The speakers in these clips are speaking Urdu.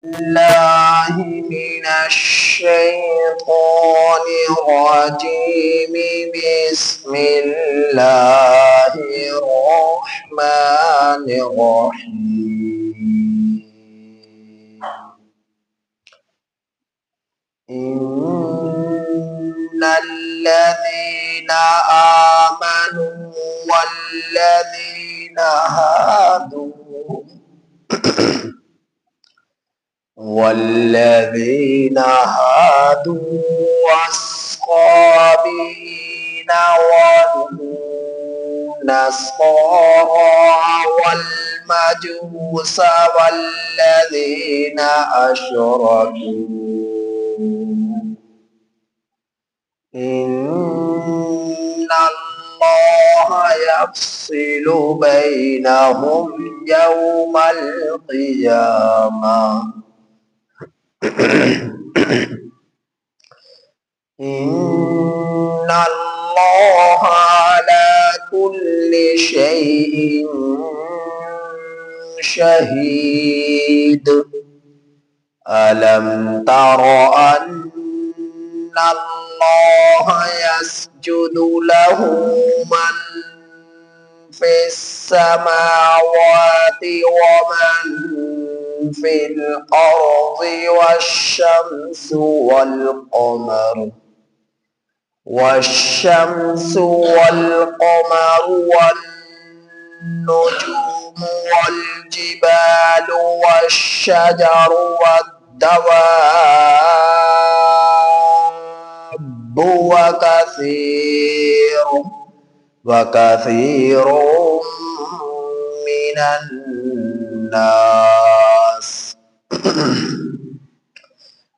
الله من الشيطان الرجيم. بسم الله الرحمن الرحيم. إن الذين آمنوا والذين هادوا والصابئين والنصارى والمجوس والذين أشركوا إن الله يفصل بينهم يوم القيامة. إن الله على كل شيء شهيد. ألم تر أن الله يسجد له من في السماوات ومن في الأرض والشمس والقمر والنجوم والجبال والشجر والدواب وكثير من الناس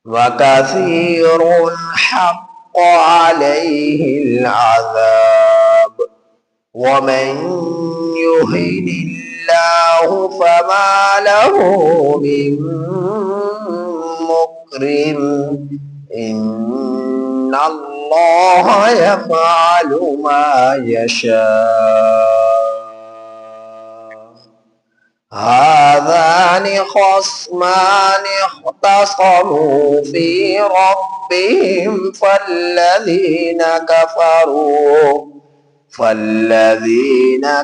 وكثير حق عليه العذاب. ومن يهن الله فما له من مكرم. إن الله يفعل ما يشاء. هذان خصمان اختصموا في ربهم فالذين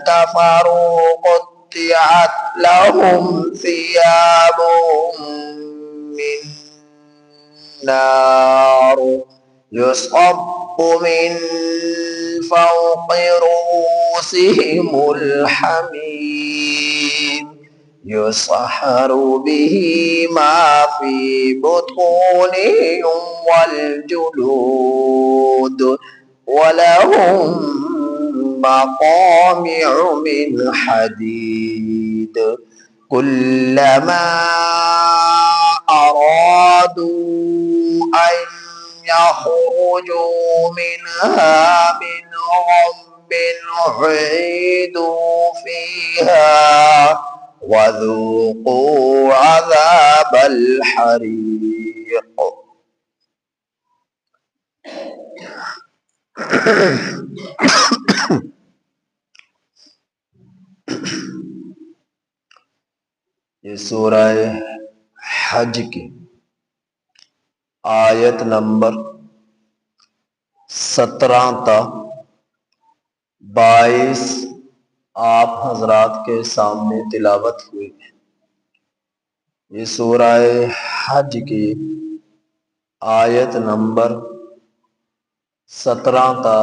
كفروا قطعت لهم ثياب من نار يصب من فوق رؤوسهم الحميم يسحر به ما في بطونهم والجلود ولهم مقامع من حديد. كلما أرادوا أن يخرجوا منها من غم أعيدوا فيها وذوقوا عذاب الحريق. یہ سورہ حج کی آیت نمبر 17 تا 22 آپ حضرات کے سامنے تلاوت ہوئی. یہ سورہ حج کی آیت نمبر 17 تا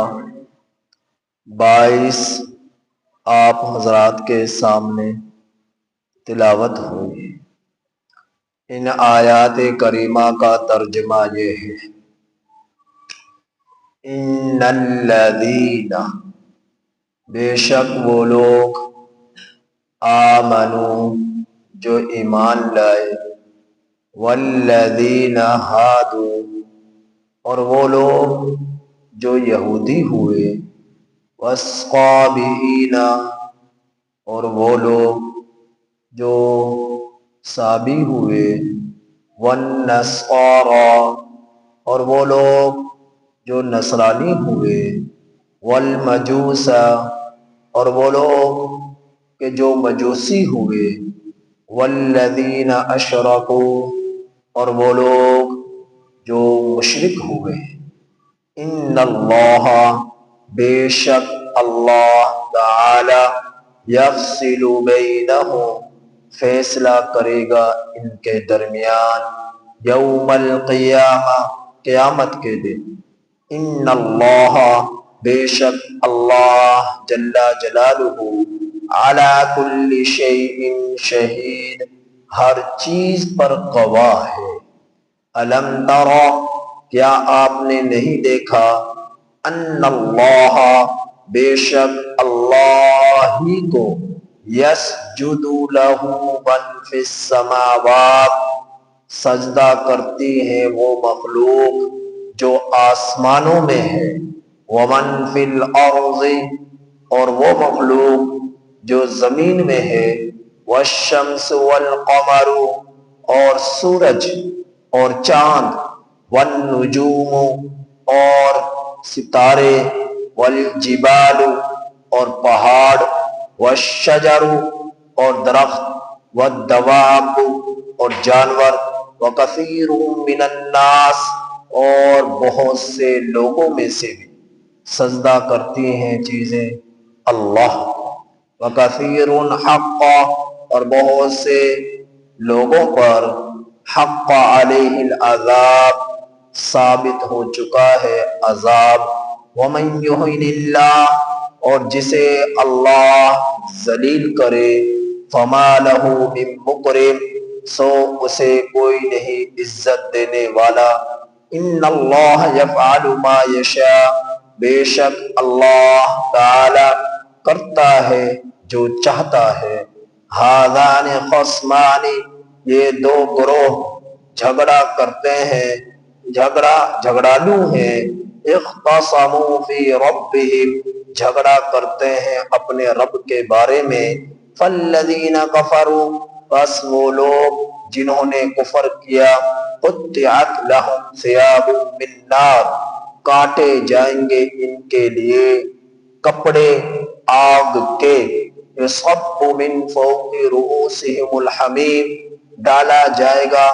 22 آپ حضرات کے سامنے تلاوت ہوئی. ان آیات کریمہ کا ترجمہ یہ ہے: ان الذین، بے شک وہ لوگ، آمنو، جو ایمان لائے، والذین ہادو، اور وہ لوگ جو یہودی ہوئے، والصابئین، اور وہ لوگ جو صابی ہوئے، والنصارى، اور وہ لوگ جو نصرانی ہوئے، والمجوس، اور وہ لوگ کہ جو مجوسی ہوئے، والذین اشرکوا، اور وہ لوگ جو مشرک ہوئے، ان اللہ بے شک اللہ تعالی یفصل بینہم فیصلہ کرے گا ان کے درمیان، یوم القیامہ قیامت کے دن، ان اللہ بے شک اللہ جل جلالہ علی کل شیء شہید ہر چیز پر گواہ ہے۔ الم ترى کیا آپ نے نہیں دیکھا، ان اللہ بے شک اللہ ہی کو یسجد لہ من فی السماوات سجدہ کرتی ہیں وہ مخلوق جو آسمانوں میں ہے، ومن فی الارض اور وہ مخلوق جو زمین میں ہے، والشمس والقمر اور سورج اور چاند، والنجوم اور ستارے، والجبال اور پہاڑ، والشجر اور درخت، والدواب اور جانور، وکثیر من الناس اور بہت سے لوگوں میں سے بھی سجدہ کرتی ہیں چیزیں اللہ، وکثیر حق اور بہت سے لوگوں پر حق علیہ العذاب ثابت ہو چکا ہے عذاب، ومن یہن اللہ اور جسے اللہ ذلیل کرے، فما لہ من مکرم سو اسے کوئی نہیں عزت دینے والا، ان اللہ یفعل ما یشاء بے شک اللہ تعالی کرتا ہے جو چاہتا ہے، ھذان خصمان یہ دو گروہ جھگڑا کرتے ہیں، جھگڑالو ہیں، اختصموا فی ربہم جھگڑا کرتے ہیں اپنے رب کے بارے میں، فالذین کفروا بس وہ لوگ جنہوں نے کفر کیا، قطعت لہم ثیاب من نار کاٹے جائیں گے ان کے لیے کپڑے آگ کے، یصب من فوق رؤوسہم الحمیم ڈالا جائے گا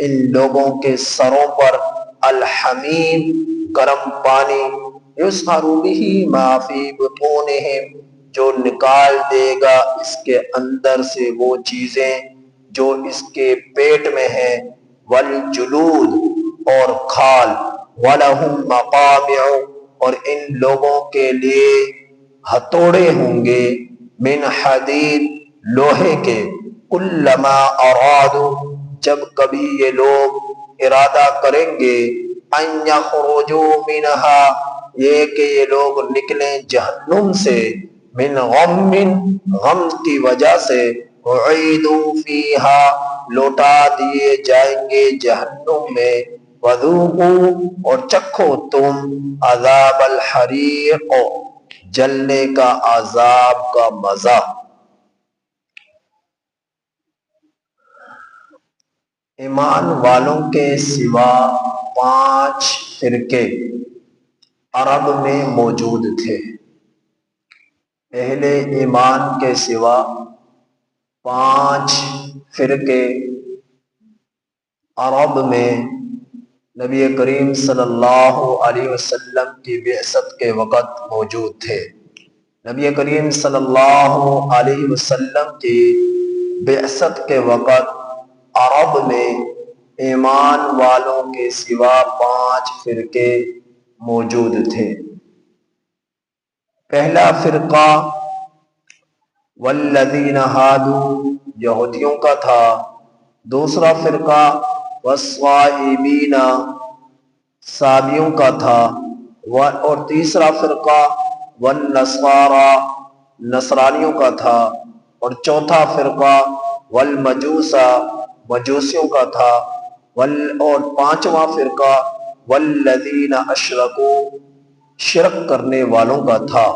ان لوگوں کے سروں پر الحمیم گرم پانی، یسحر بہ ما فی بطونہم جو نکال دے گا اس کے اندر سے وہ چیزیں جو اس کے پیٹ میں ہیں، والجلود اور کھال، وَلَهُمْ مَقَامِعُ اور ان لوگوں کے لیے ہتھوڑے ہوں گے، من حدید لوہے کے، کلما ارادوا جب کبھی یہ لوگ ارادہ کریں گے، ان یخرجوا منہا یہ کہ یہ لوگ نکلیں جہنم سے، من غم غم کی وجہ سے، اعیدوا فیہا لوٹا دیے جائیں گے جہنم میں، وذوقوا اور چکھو تم عذاب الحریق جلنے کا عذاب کا مزہ۔ ایمان والوں کے سوا 5 فرقے عرب میں موجود تھے۔ اہل ایمان کے سوا 5 فرقے عرب میں نبی کریم صلی اللہ علیہ وسلم کی بعثت کے وقت موجود تھے۔ نبی کریم صلی اللہ علیہ وسلم کی بعثت کے وقت عرب میں ایمان والوں کے سوا 5 فرقے موجود تھے۔ پہلا فرقہ والذین ہادوا یہودیوں کا تھا، دوسرا فرقہ والصائبین صابیوں کا تھا، اور تیسرا فرقہ والنصارى نصرانیوں کا تھا، اور چوتھا فرقہ والمجوس مجوسیوں کا تھا، اور پانچواں فرقہ والذین اشرکوا شرک کرنے والوں کا تھا۔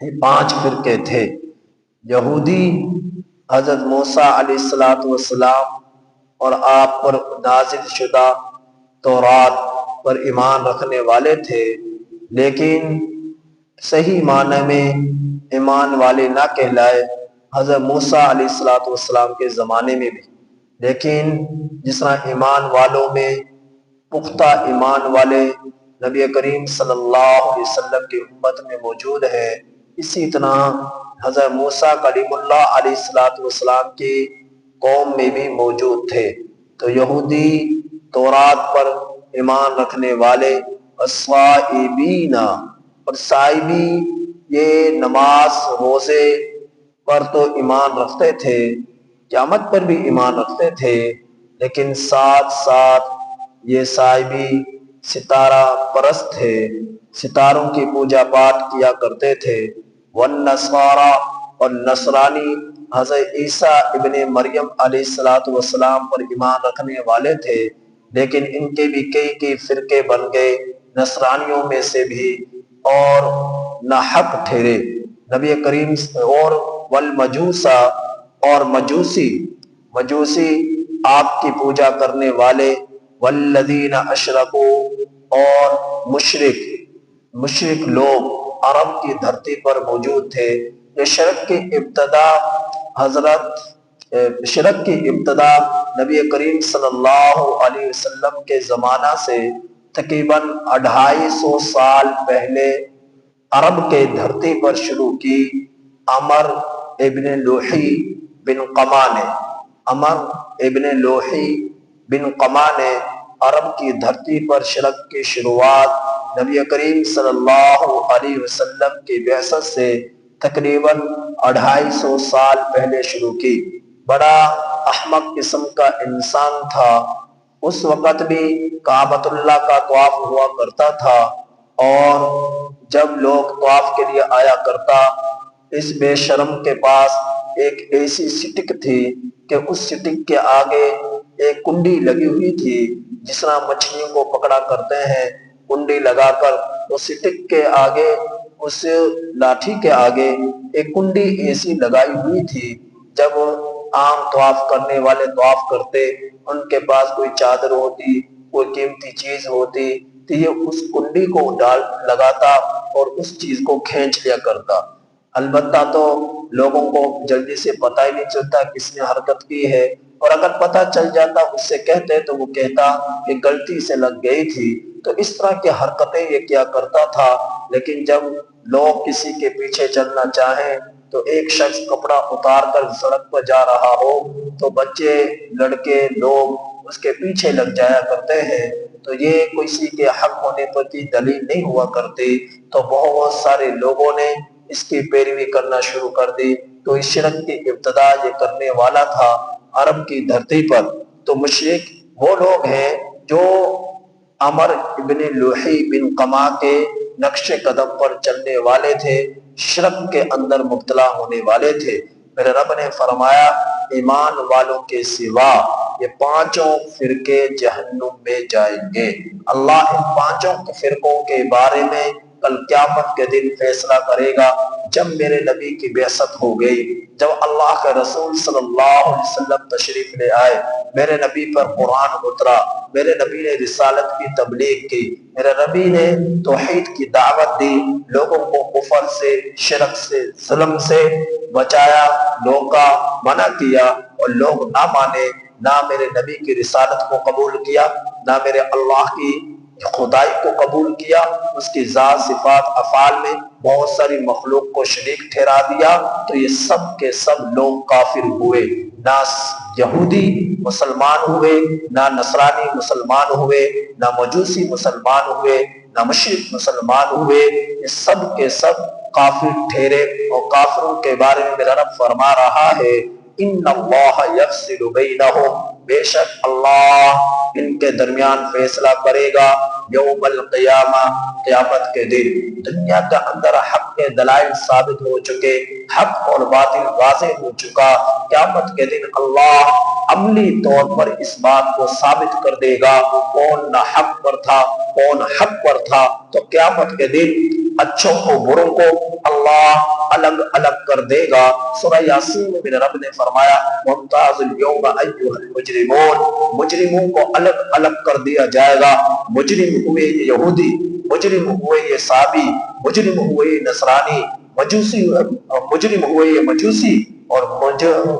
یہ 5 فرقے تھے۔ یہودی حضرت موسیٰ علیہ السلام اور آپ پر نازل شدہ تورات پر ایمان رکھنے والے تھے، لیکن صحیح معنی میں ایمان والے نہ کہلائے۔ حضرت موسیٰ علیہ السلام کے زمانے میں بھی لیکن جس طرح ایمان والوں میں پختہ ایمان والے نبی کریم صلی اللہ علیہ وسلم کی امت میں موجود ہے، اسی طرح حضرت موسیٰ کلیم اللہ علیہ الصلوۃ والسلام کی قوم میں بھی موجود تھے۔ تو یہودی تورات پر ایمان رکھنے والے الصائبین، اور صائبی یہ نماز روزے پر تو ایمان رکھتے تھے، قیامت پر بھی ایمان رکھتے تھے، لیکن ساتھ ساتھ یہ صائبی ستارہ پرست تھے، ستاروں کی پوجا پاٹ کیا کرتے تھے۔ والنصارى، اور نصرانی حضرت عیسیٰ ابن مریم علیہ السلام پر ایمان رکھنے والے تھے، لیکن ان کے بھی کئی فرقے بن گئے نصرانیوں میں سے بھی، اور ناحق ٹھہرے نبی کریم اور والمجوسا، اور مجوسی آپ کی پوجا کرنے والے، والذین اشرکوا، اور مشرک لوگ عرب کی دھرتی پر موجود تھے۔ یہ شرک کی ابتدا نبی کریم صلی اللہ علیہ وسلم کے زمانہ سے تقریباً 250 سال پہلے عرب کے دھرتی پر شروع کی عمر ابن لوحی بن قما نے عرب کی دھرتی پر شرک کی شروعات نبی کریم صلی اللہ علیہ وسلم کی بعثت سے تقریباً 250 سال پہلے شروع کی۔ بڑا احمق قسم کا انسان تھا، اس وقت بھی کعبۃ اللہ کا طواف ہوا کرتا تھا، اور جب لوگ طواف کے لیے آیا کرتا، اس بے شرم کے پاس ایک ایسی سٹک تھی کہ اس سٹک کے آگے ایک کنڈی لگی ہوئی تھی، جس طرح مچھلیوں کو پکڑا کرتے ہیں کنڈی لگا کر، اس سٹک کے آگے، اس لاٹھی کے آگے ایک کنڈی ایسی لگائی ہوئی تھی۔ جب عام طواف کرنے والے طواف کرتے، ان کے پاس کوئی چادر ہوتی، کوئی قیمتی چیز ہوتی، تو یہ اس کنڈی کو لگاتا اور اس چیز کو کھینچ لیا کرتا۔ البتہ تو لوگوں کو جلدی سے پتہ ہی نہیں چلتا کس نے حرکت کی ہے، اور اگر پتہ چل جاتا اس سے کہتے تو وہ کہتا کہ غلطی سے لگ گئی تھی۔ تو اس طرح کی حرکتیں یہ کیا کرتا تھا۔ لیکن جب لوگ کسی کے پیچھے چلنا چاہیں تو ایک شخص کپڑا اتار کر سڑک پر جا رہا ہو تو بچے، لڑکے، لوگ اس کے پیچھے لگ جایا کرتے ہیں، تو یہ کسی کے حق ہونے پر کی دلیل نہیں ہوا کرتی۔ تو بہت سارے لوگوں نے اس کی پیروی کرنا شروع کر دی۔ تو اس شرک کی ابتدا یہ کرنے والا تھا عرب کی دھرتی پر۔ تو مشرک وہ لوگ ہیں جو عمر ابن لوحی بن قما کے نقش قدم پر چلنے والے تھے، شرک کے اندر مبتلا ہونے والے تھے۔ میرے رب نے فرمایا ایمان والوں کے سوا یہ 5 فرقے جہنم میں جائیں گے۔ اللہ ان 5 فرقوں کے بارے میں کل قیامت کے دن فیصلہ کرے گا، جب میرے نبی کی بعثت ہو گئی، جب اللہ کے رسول صلی اللہ علیہ وسلم تشریف لے آئے، میرے نبی پر قرآن اترا، میرے نبی نے رسالت کی تبلیغ کی، میرے نبی نے توحید کی دعوت دی، لوگوں کو کفر سے، شرک سے، ظلم سے بچایا، روکا، منع کیا، اور لوگ نہ مانے، نہ میرے نبی کی رسالت کو قبول کیا، نہ میرے اللہ کی خدائی کو قبول کیا، اس کی ذات صفات افعال میں بہت ساری مخلوق کو شریک ٹھہرا دیا، تو یہ سب کے سب لوگ کافر ہوئے۔ نہ یہودی مسلمان ہوئے، نہ نصرانی مسلمان ہوئے، نہ مجوسی مسلمان ہوئے، نہ مشرک مسلمان ہوئے، یہ سب کے سب کافر ٹھہرے۔ اور کافروں کے بارے میں میرا رب فرما رہا ہے ان اللہ یفصل بینہم، بے شک اللہ ان کے درمیان فیصلہ کرے گا یوم القیامہ، قیامت کے دن۔ دنیا کے اندر حق کے دلائل ثابت ہو چکے، حق اور باطل واضح ہو چکا، قیامت کے دن اللہ عملی طور پر اس بات کو ثابت کر دے گا کون نہ حق پر تھا، کون حق پر تھا۔ تو قیامت کے دن اچھوں کو بروں کو اللہ الگ الگ کر دے گا۔ سورہ یاسین میں میرے رب نے فرمایا وَامْتَازُوا الْيَوْمَ أَيُّهَا الْمُجْرِمُونَ، مجرموں کو الگ الگ کر دیا جائے گا۔ مجرم ہوئے یہ یہودی، مجرم ہوئے یہ صابی، مجرم ہوئے یہ نصرانی، مجرم ہوئے یہ مجوسی، اور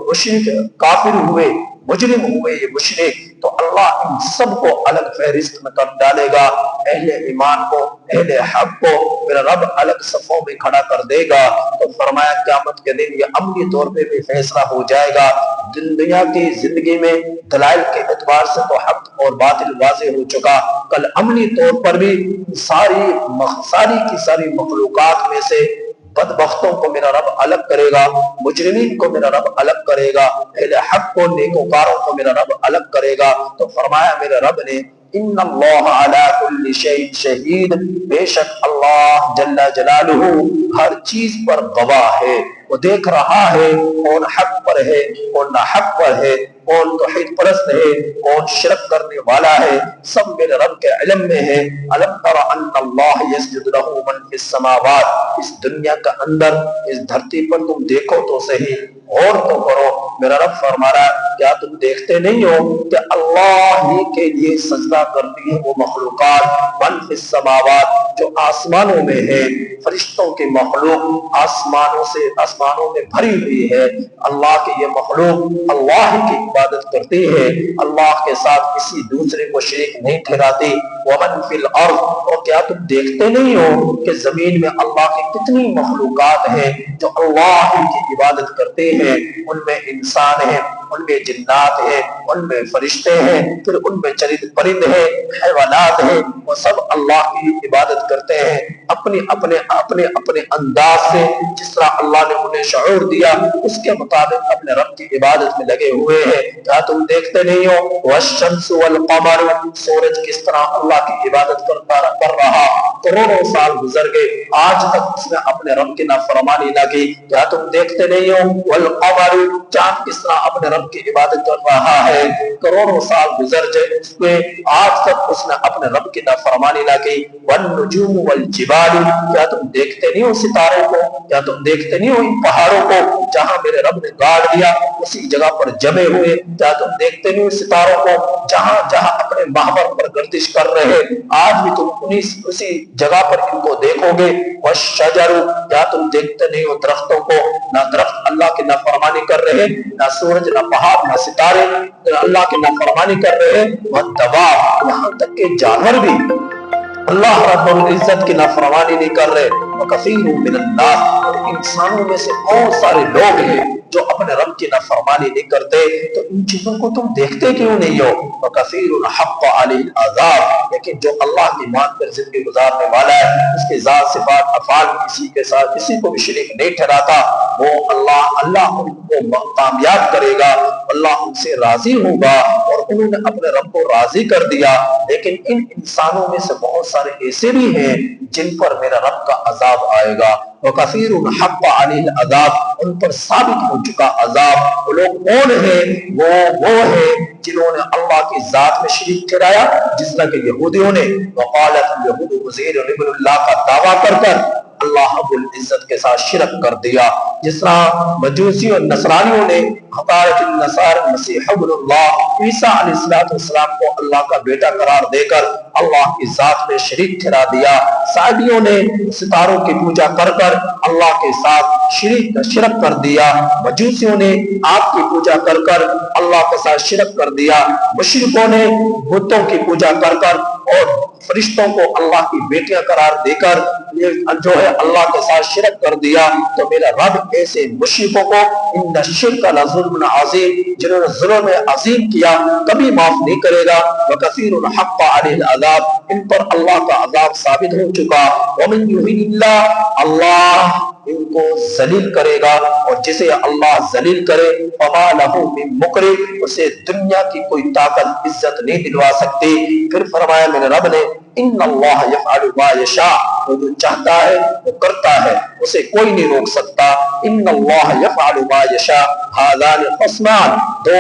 مشرک کافر ہوئے مجرم ہوئے یہ مشرک، تو اللہ ان سب کو الگ فہرست میں کر ڈالے گا۔ اہل ایمان کو، اہل حق کو میرا رب الگ صفوں میں کھڑا کر دے گا۔ تو فرمایا قیامت کے دن یہ عملی طور پہ بھی فیصلہ ہو جائے گا۔ دنیا کی زندگی میں دلائل کے اعتبار سے تو حق اور باطل واضح ہو چکا، کل عملی طور پر بھی ساری کی ساری مخلوقات میں سے بدبختوں کو میرا رب الگ کرے گا، مجرمین کو میرا رب الگ کرے گا، اہل حق کو، نیکوکاروں کو میرا رب الگ کرے گا۔ تو فرمایا میرے رب نے ان اللہ علی کل شیء شہید، بے شک اللہ جل جلالہ ہر چیز پر گواہ ہے، وہ دیکھ رہا ہے کون حق پر ہے کون نہ حق پر ہے، کون توحید پرست ہے کون شرک کرنے والا ہے، سب میرے رب کے علم میں ہے۔ الم تر ان اللہ یسجد لہ من فی السماوات، اس دنیا کا اندر اس دھرتی پر تم دیکھو تو صحیح، غور تو کرو۔ میرا رب فرما رہا ہے کیا تم دیکھتے نہیں ہو کہ اللہ ہی کے لیے سجدہ کرتی ہے وہ مخلوقات، من فی السماوات جو آسمانوں میں ہے، فرشتوں کی مخلوق آسمانوں میں بھری ہوئی ہے، اللہ کی یہ مخلوق اللہ کی عبادت کرتی ہے، اللہ کے ساتھ کسی دوسرے کو شریک نہیں ٹھہراتی۔ ومن فی الارض، اور کیا تم دیکھتے نہیں ہو کہ زمین میں اللہ کی کتنی مخلوقات ہیں جو اللہ کی عبادت کرتے ہیں، ان میں انسان ہیں، ان میں جنات ہیں، ان میں فرشتے ہیں، پھر ان میں چرند پرند ہیں، حیوانات ہیں، وہ سب اللہ کی عبادت کرتے ہیں اپنے انداز سے، جس طرح اللہ نے انہیں شعور دیا اس کے مطابق اپنے رب کی عبادت میں لگے ہوئے ہیں۔ کیا تم دیکھتے نہیں ہو والشمس والقمر، سورج کس طرح اللہ کی عبادت کر رہا، کروڑوں سال گزر گئے آج تک اس نے اپنے رب کی نافرمانی نہ کی۔ کیا تم دیکھتے نہیں ہو والقمر، چاند کس طرح اپنے رب کی عبادت کر رہا ہے، کروڑوں سال گزر گئے آج تک اس نے اپنے رب کی نافرمانی نہ کی۔ والنجوم والجبال، کیا تم دیکھتے نہیں ہو ستاروں کو، کیا تم دیکھتے نہیں ہو ان پہاڑوں کو جہاں میرے رب نے گاڑ دیا اسی جگہ پر جمے ہوئے، کیا تم دیکھتے نہیں ہو ستاروں کو جہاں جہاں اپنے محور پر گردش کر رہے، آج بھی تم اسی جگہ پر ان کو دیکھو گے۔ والشجر، کیا تم دیکھتے نہیں ہو درختوں کو، نہ درخت اللہ کی نافرمانی کر رہے، نہ سورج، نہ پہاڑ، نہ ستارے اللہ کی نافرمانی کر رہے، والدواب، یہاں تک کہ جانور بھی اللہ رب العزت کی نافرمانی نہیں کر رہے۔ وکثیر من الناس، اور انسانوں میں سے بہت سارے لوگ ہیں جو اپنے رب کی نافرمانی نہیں کرتے، تو ان چیزوں کو تم دیکھتے کیوں نہیں ہو؟ وکثیر حق علیہ العذاب، لیکن جو اللہ کی مان کر زندگی گزارنے والا ہے، اس کے ذات صفات افعال کسی کے ساتھ کسی کو بھی شریک نہیں ٹھہراتا، وہ اللہ ان کو کامیاب کرے گا، اللہ ان سے راضی ہوگا، اور انہوں نے اپنے رب کو راضی کر دیا۔ لیکن ان انسانوں میں سے بہت سارے ایسے بھی ہیں جن پر میرا رب کا عذاب آئے گا۔ وکثیر حق علیہ العذاب، ان پر ثابت ہو چکا عذاب۔ وہ لوگ کون ہیں؟ وہ ہیں جنہوں نے اللہ کی ذات میں شریک ٹھہرایا، جس طرح کہ یہودیوں نے وقالت الیہود عزیر ابن اللہ کا دعویٰ کر کر اللہ رب العزت کے ساتھ شرک کر دیا، جس طرح مجوسی اور نصرانیوں نے حقارت النصارى المسیح ابن اللہ، عیسیٰ علیہ السلام کو اللہ کا بیٹا قرار دے کر اللہ کی ذات میں شریک ٹھہرا دیا۔ سعدیوں نے ستاروں کی پوجا کر کر اللہ کے ساتھ شرک کر دیا۔ مجوسیوں نے آگ کی پوجا کر کر اللہ کے ساتھ شرک کر دیا۔ مشرکوں نے بتوں کی پوجا کر کر اور فرشتوں کو اللہ کی بیٹیاں قرار دے کر جو ہے اللہ کے ساتھ شرک کر دیا۔ تو میرا رب ایسے مشرکوں کو ان الشرک لظلم عظیم، جنہوں نے ظلم عظیم کیا، کبھی معاف نہیں کرے گا۔ وکثیر حق علیہ العذاب، ان پر اللہ کا عذاب ثابت ہو چکا۔ ومن یہن اللہ، اللہ ان کو ذلیل کرے گا، اور جسے اللہ ذلیل کرے فما لہ من مکرم، اسے دنیا کی کوئی طاقت عزت نہیں دلوا سکتی۔ پھر فرمایا میرے رب نے ان اللہ یفعل ما یشاء، وہ جو چاہتا ہے وہ کرتا ہے، اسے کوئی نہیں روک سکتا۔ ان اللہ یفعل ما یشاء ھذان خصمان، دو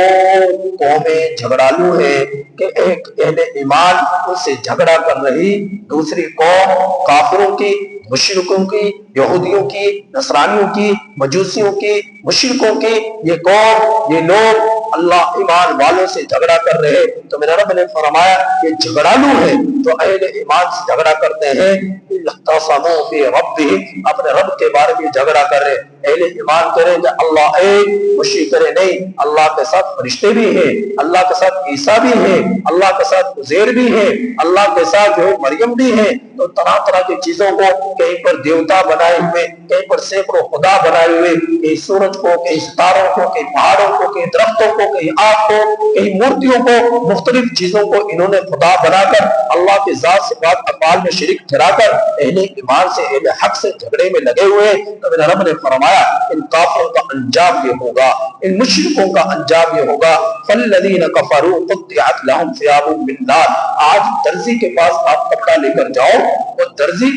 قومیں جھگڑالو ہیں کہ ایک اہل ایمان ان سے جھگڑا کر رہی، دوسری قوم کافروں کی، مشرکوں کی، یہودیوں کی، نصرانیوں کی، مجوسیوں کی، مشرکوں کی، یہ قوم، یہ لوگ اللہ ایمان والوں سے جھگڑا کر رہے۔ تو میرے رب نے فرمایا یہ جھگڑالو ہے جو اہل ایمان سے جھگڑا کرتے ہیں، اختصموا فی ربہم، اپنے رب کے بارے میں جھگڑا کر رہے۔ اہل ایمان کریں کہ اللہ ایک، مشرک کرے نہیں اللہ کے ساتھ فرشتے بھی ہیں، اللہ کے ساتھ عیسیٰ بھی ہیں، اللہ کے ساتھ عزیر بھی ہیں، اللہ کے ساتھ جو ہے مریم بھی ہیں۔ تو طرح طرح کی چیزوں کو کہیں پر دیوتا بنائے ہوئے، کہیں پر سینکڑوں خدا بنائے ہوئے، کہیں سورج کو، کہیں ستاروں کو، کہیں پہاڑوں کو، کہیں درختوں کو، کہیں آگ کو، کہیں مورتیوں کو، مختلف چیزوں کو انہوں نے خدا بنا کر اللہ کے ذات صفات افعال میں شریک ٹھہرا کر اہل ایمان سے، اہل حق سے جھگڑے میں لگے ہوئے۔ تو میرے رب نے فرمایا ان کافروں کا انجام یہ ہوگا، ان مشرکوں کا انجام یہ ہوگا، فالذین کفروا قطعت لهم ثياب من نار۔ آج درزی کے پاس آپ کپڑا لے کر جاؤ، وہ درزی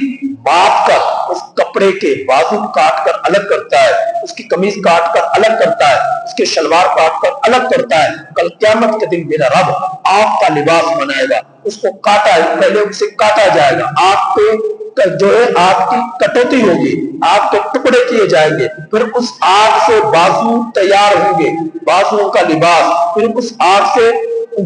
باپ کر اس کپڑے کے بازو کاٹ کر الگ کرتا ہے، اس کی قمیض کاٹ کر الگ کرتا ہے، اس کے شلوار کاٹ کر الگ کرتا ہے۔ کل قیامت کے دن میرا رب آپ کا لباس بنائے گا، اس کو کاٹا ہے، پہلے اسے کاٹا جائے گا، آپ کے جو ہے آپ کی کٹوتی ہوگی، آپ کے ٹکڑے کیے جائیں گے، پھر اس آگ سے بازو تیار ہوں گے، بازو کا لباس، پھر اس آگ سے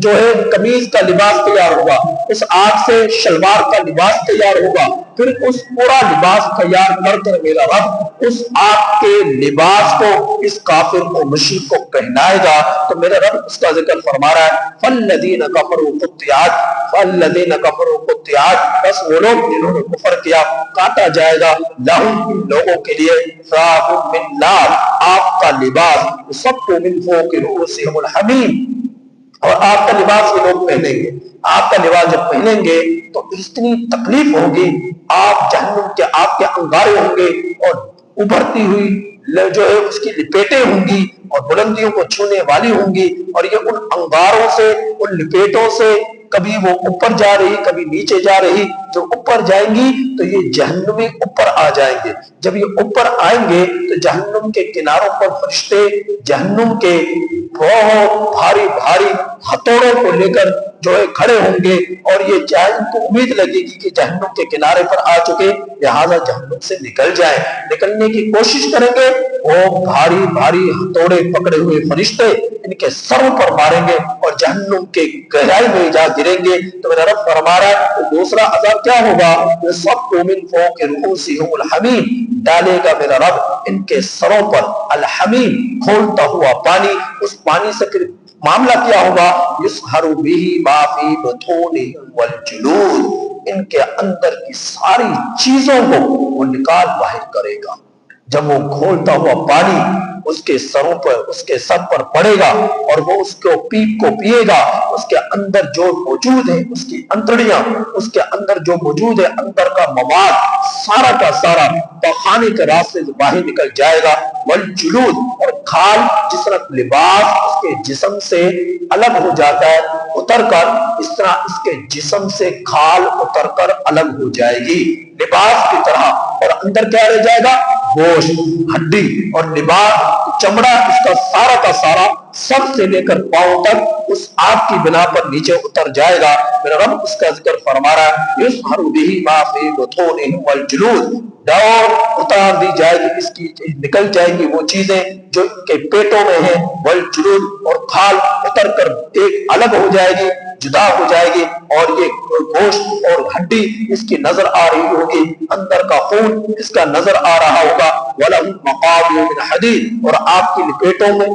جو ہے قمیض کا لباس تیار ہوگا، اس آگ سے شلوار کا لباس تیار ہوگا، پھر اس پورا لباس تیار کر کر میرا رب اس آگ کے لباس کو اس کافر کو، مشرک کو پہنائے گا۔ تو میرا رب اس کا ذکر فرما رہا ہے فالذین کفروا قطعت، فالذین کفروا قطعت، بس وہ لوگ جنہوں نے کفر کیا کاٹا جائے گا، لہم ان لوگوں کے لیے ثیاب من نار، آگ کا لباس، یصب من فوق رؤوسہم الحمیم، اور آپ کا لباس یہ لوگ پہنیں گے۔ آپ کا لباس جب پہنیں گے تو اتنی تکلیف ہوگی، آپ جہنم کے آپ کے انگارے ہوں گے اور ابھرتی ہوئی جو ہے اس کی لپیٹیں ہوں گی اور بلندیوں کو چھونے والی ہوں گی، اور یہ ان انگاروں سے، ان لپیٹوں سے کبھی وہ اوپر جا رہی، کبھی نیچے جا رہی، جو اوپر جائیں گی تو یہ جہنمی اوپر آ جائیں گے، جب یہ اوپر آئیں گے تو جہنم کے کناروں پر فرشتے جہنم کے بہت بھاری بھاری ہتھوڑوں کو لے کر جو ہے کھڑے ہوں گے، اور یہ چاہے ان کو امید لگے گی کہ جہنم کے کنارے پر آ چکے، لہذا جہنم سے نکل جائیں، نکلنے کی کوشش کریں گے، وہ بھاری بھاری ہتھوڑے پکڑے ہوئے فرشتے ان کے سروں پر ماریں گے اور جہنم کے گہرائی میں جا گریں گے۔ تو میرا رب فرما رہا ہے تو دوسرا عذاب کیا ہوگا، یصب من فوق رؤوسہم الحمیم، ڈالے گا میرا رب ان کے سروں پر الحمیم، کھولتا ہوا پانی، اس پانی سے پھر معاملہ کیا ہوگا، یسحر بہ ما فی بطونہم والجلود، ان کے اندر کی ساری چیزوں کو وہ نکال باہر کرے گا۔ جب وہ کھولتا ہوا پانی اس کے سروں پر، اس کے سر پر پڑے گا اور وہ اس کو پیپ کو پیے گا، اس کے اندر جو موجود ہے، اس کی انتڑیاں، اس کے اندر جو موجود ہے، اندر کا مواد سارا کا سارا پخانے کے راستے سے باہر نکل جائے گا۔ والجلود، اور کھال، جس طرح لباس اس کے جسم سے الگ ہو جاتا ہے اتر کر، اس طرح اس کے جسم سے کھال اتر کر الگ ہو جائے گی لباس کی طرح، اور اندر کیا رہ جائے گا، گوشت، ہڈی اور لباس، چمڑا، اس کا سارا سر سے لے کر پاؤں تک اس آگ کی بنا پر نیچے اتر جائے گا۔ میرا رب اس کا ذکر فرما رہا ہے یسحر بہ ما فی بطونہم والجلود، ڈور اتار دی جائے گی، اس کی نکل جائیں گی وہ چیزیں جو ان کے پیٹوں میں ہیں، والجلود، اور کھال اتر کر ایک الگ ہو جائے گی، جدا ہو جائے گی، اور یہ گوشت اور ہڈی اس کی نظر آ رہی ہوگی، اندر کا خون اس کا نظر آ رہا ہوگا۔ وَلَهُمْ مَقَامِعُ مِنْ حَدِيدٍ، اور آپ کی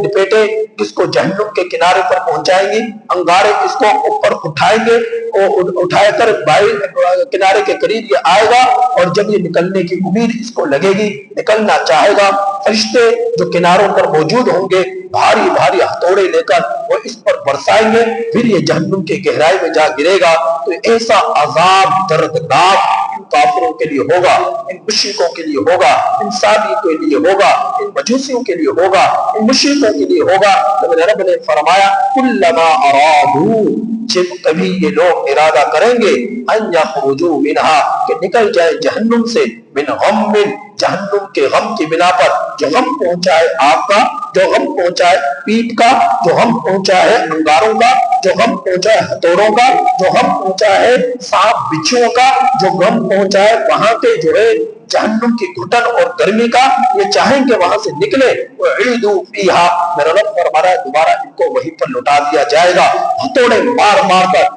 لپیٹیں اس کو جہنم کے کنارے پر پہنچائیں گی، انگارے اس کو اوپر اٹھائیں گے، اور اٹھائے کر باہر کنارے کے قریب یہ آئے گا، اور جب یہ نکلنے کی امید اس کو لگے گی، نکلنا چاہے گا، فرشتے جو کناروں پر موجود ہوں گے بھاری بھاری ہتھوڑے لے کر وہ اس پر برسائیں گے، پھر یہ جہنم کی گہرائی میں جا گرے گا۔ تو ایسا عذاب دردناک ان کافروں کے لیے ہوگا، ان مشرکوں کے لیے ہوگا، ان سابی کے لیے ہوگا، ان مجوسیوں کے لیے ہوگا، ان مشرکوں کے لیے ہوگا۔ تو میرے رب نے فرمایا کلما ارادو، جب کبھی یہ لوگ ارادہ کریں گے ان یخرجوا منہا، کہ نکل جائے جہنم سے، من غم، جہنم کے غم کی بنا پر، جو غم پہنچا ہے آپ کا، جو غم پہنچا ہے پیٹ کا، جو غم پہنچا ہے انگاروں کا، جو غم پہنچا ہے ہتھوڑوں کا، جو غم پہنچا ہے سانپ بچھوؤں کا، جو غم پہنچا ہے وہاں کے جو ہے جہنم کی گھٹن اور گرمی کا، یہ چاہیں کہ وہاں سے نکلے، وَعِیدُوا فِیہا، میرا رب فرما رہا ہے دوبارہ ان کو وہیں پر لوٹا دیا جائے گا، ہتھوڑے مار مار کر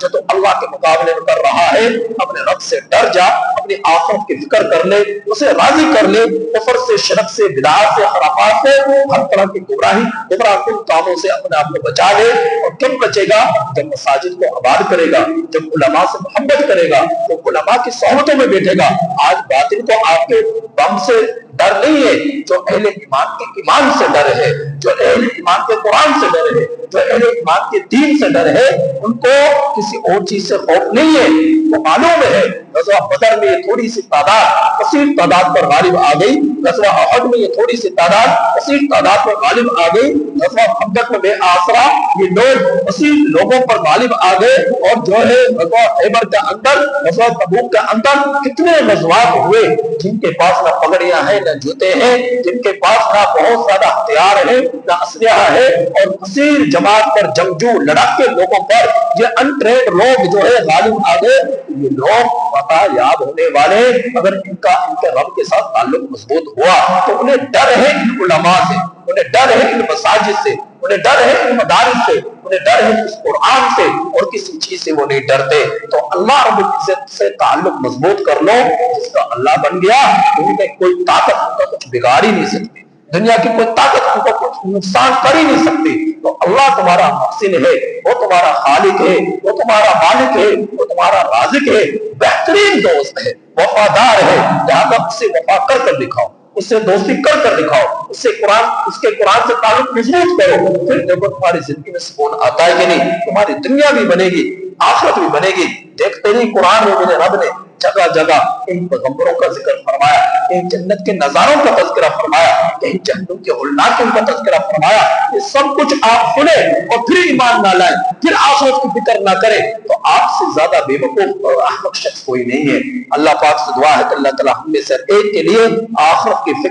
جو تو اللہ کے مقابلے میں کر رہا ہے اپنے رب سے ڈر جا، اپنی آخرت کی فکر کر لے، اسے راضی کر لے، کفر سے، شرک سے، بدعات سے، خرافات سے، ہر طرح کی گمراہی گمراہ کاموں سے اپنے آپ کو بچا لے۔ اور کب بچے گا؟ جب مساجد کو آباد کرے گا، جب علماء سے محبت کرے گا، جب علماء کی صحبتوں میں بیٹھے گا۔ آج باطل کو آپ کے بم سے ڈر نہیں ہے، جو اہل ایمان کے ایمان سے ڈر ہے، جو اہل ایمان کے قرآن سے ڈر ہے، جو اہل ایمان کے دین سے ڈر ہے، ان کو کسی اور چیز سے خوف نہیں ہے۔ وہ معلوم ہے غزوہ بدر میں یہ تھوڑی سی تعداد کثیر تعداد پر غالب آ گئی، غزوہ احد میں یہ تھوڑی سی تعداد کثیر تعداد پر غالب آ گئی، غزوہ خندق میں بے آسرا یہ لوگ کثیر لوگوں پر غالب آ گئے، اور جو ہے غزوہ خیبر کے اندر، غزوہ تبوک کے اندر کتنے غزوات ہوئے جن کے پاس نہ پگڑیاں ہیں، نہ جوتے ہیں، جن کے پاس نہ بہت زیادہ ہتھیار ہے، نہ اسلحہ ہے، اور کثیر جماعت پر جنگجو لڑاکے لوگوں پر یہ انٹرینڈ لوگ جو ہے غالب آ گئے۔ یہ لوگ پتہ یاب ہونے والے، اگر ان کے رب کے ساتھ تعلق مضبوط ہوا تو انہیں ڈر ہے ان علماء سے، انہیں ڈر ہے ان مساجد سے، انہیں ڈر ہے ان مدارس سے، انہیں ڈر ہے اس قرآن سے، اور کسی چیز سے وہ نہیں ڈرتے۔ تو اللہ رب العزت سے تعلق مضبوط کر لو، جس کا اللہ بن گیا، ان میں کوئی طاقت ان کا کچھ بگاڑ ہی نہیں سکتی، دنیا کی کوئی طاقت ان کو کچھ نقصان کر ہی نہیں سکتی۔ تو اللہ تمہارا محسن ہے، وہ تمہارا خالق ہے، وہ تمہارا مالک ہے، وہ تمہارا رازق ہے، بہترین دوست ہے، وفادار ہے، لہذا اس سے وفا کر کر دکھاؤ، اس سے دوستی کر کر دکھاؤ، اس کے قرآن سے تعلق مضبوط کرو، پھر دیکھو تمہاری زندگی میں سکون آتا ہے کہ نہیں، تمہاری دنیا بھی بنے گی، آخرت بھی بنے گی۔ دیکھتے نہیں قرآن میں میرے رب نے جگہ جگہ ان پیغمبروں کا ذکر فرمایا، ان جنت کے نظاروں کا تذکرہ فرمایا، ان جہنم کے ہولناکوں کا تذکرہ فرمایا۔ یہ سب کچھ آپ سنیں اور پھر ایمان نہ لائیں، پھر آخرت کی فکر نہ کریں، تو آپ سے زیادہ بے وقوف اور احمق شخص کوئی نہیں ہے۔ اللہ پاک سے دعا ہے کہ اللہ تعالی ہم میں سے ایک کے لیے آخرت کی فکر